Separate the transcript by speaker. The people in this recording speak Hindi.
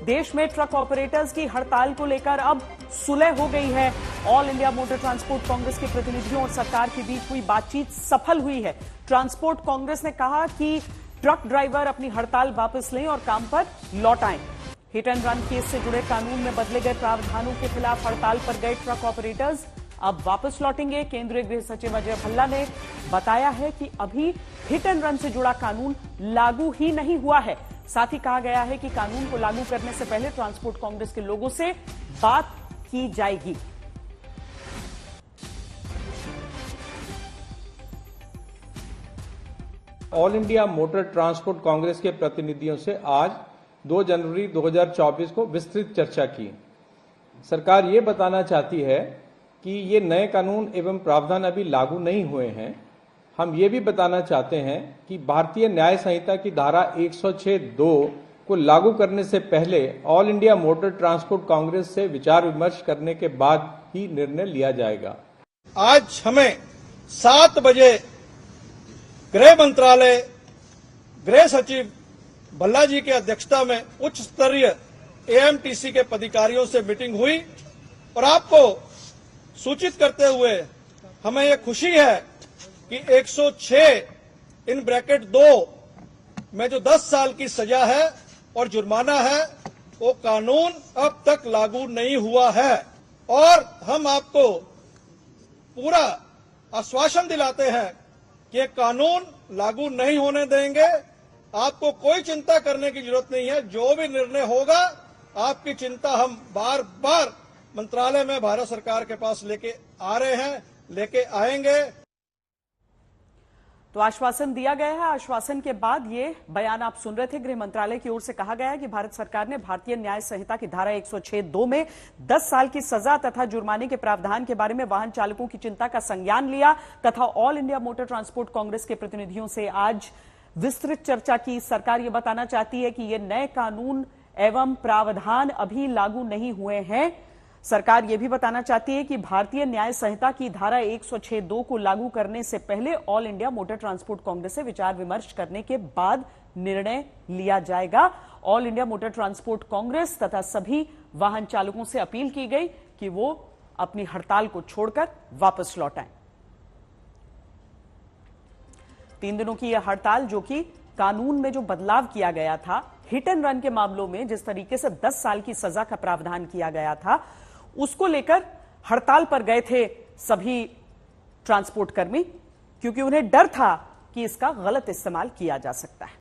Speaker 1: देश में ट्रक ऑपरेटर्स की हड़ताल को लेकर अब सुलह हो गई है। All India motor transport Congress के प्रतिनिधियों और सरकार के बीच हुई बातचीत सफल हुई है। ट्रांसपोर्ट कांग्रेस ने कहा कि ट्रक ड्राइवर अपनी हड़ताल वापस लें और काम पर लौट आएं। हिट एंड रन केस से जुड़े कानून में बदले गए प्रावधानों के खिलाफ हड़ताल पर गए ट्रक ऑपरेटर्स अब वापस लौटेंगे। केंद्रीय गृह सचिव अजय भल्ला ने बताया है कि अभी हिट एंड रन से जुड़ा कानून लागू ही नहीं हुआ है। साथ ही कहा गया है कि कानून को लागू करने से पहले ट्रांसपोर्ट कांग्रेस के लोगों से बात की जाएगी।
Speaker 2: All India motor transport Congress के प्रतिनिधियों से आज 2 जनवरी 2024 को विस्तृत चर्चा की। सरकार ये बताना चाहती है कि ये नए कानून एवं प्रावधान अभी लागू नहीं हुए हैं। हम ये भी बताना चाहते हैं कि भारतीय न्याय संहिता की धारा 106(2) को लागू करने से पहले all India motor transport Congress से विचार विमर्श करने के बाद ही निर्णय लिया जाएगा।
Speaker 3: आज हमें 7 बजे गृह मंत्रालय गृह सचिव भल्ला जी की अध्यक्षता में उच्च स्तरीय एएमटीसी के पदाधिकारियों से मीटिंग हुई और आपको सूचित करते हुए हमें यह खुशी है कि 106(2) में जो 10 साल की सजा है और जुर्माना है वो कानून अब तक लागू नहीं हुआ है और हम आपको पूरा आश्वासन दिलाते हैं कि ये कानून लागू नहीं होने देंगे। आपको कोई चिंता करने की जरूरत नहीं है। जो भी निर्णय होगा आपकी चिंता हम बार बार मंत्रालय में भारत सरकार के पास लेके आ रहे हैं, लेके आएंगे।
Speaker 1: तो आश्वासन दिया गया है। आश्वासन के बाद ये बयान आप सुन रहे थे। गृह मंत्रालय की ओर से कहा गया है कि भारत सरकार ने भारतीय न्याय संहिता की धारा 106(2) में 10 साल की सजा तथा जुर्माने के प्रावधान के बारे में वाहन चालकों की चिंता का संज्ञान लिया तथा all India motor transport Congress के प्रतिनिधियों से आज विस्तृत चर्चा की। सरकार ये बताना चाहती है कि ये नए कानून एवं प्रावधान अभी लागू नहीं हुए हैं। सरकार यह भी बताना चाहती है कि भारतीय न्याय संहिता की धारा 106(2) को लागू करने से पहले all India motor transport Congress से विचार विमर्श करने के बाद निर्णय लिया जाएगा। All India motor transport Congress तथा सभी वाहन चालकों से अपील की गई कि वो अपनी हड़ताल को छोड़कर वापस लौट आएं। 3 दिनों की यह हड़ताल, जो कि कानून में जो बदलाव किया गया था, हिट एंड रन के मामलों में जिस तरीके से 10 साल की सजा का प्रावधान किया गया था, उसको लेकर हड़ताल पर गए थे सभी ट्रांसपोर्ट कर्मी, क्योंकि उन्हें डर था कि इसका गलत इस्तेमाल किया जा सकता है।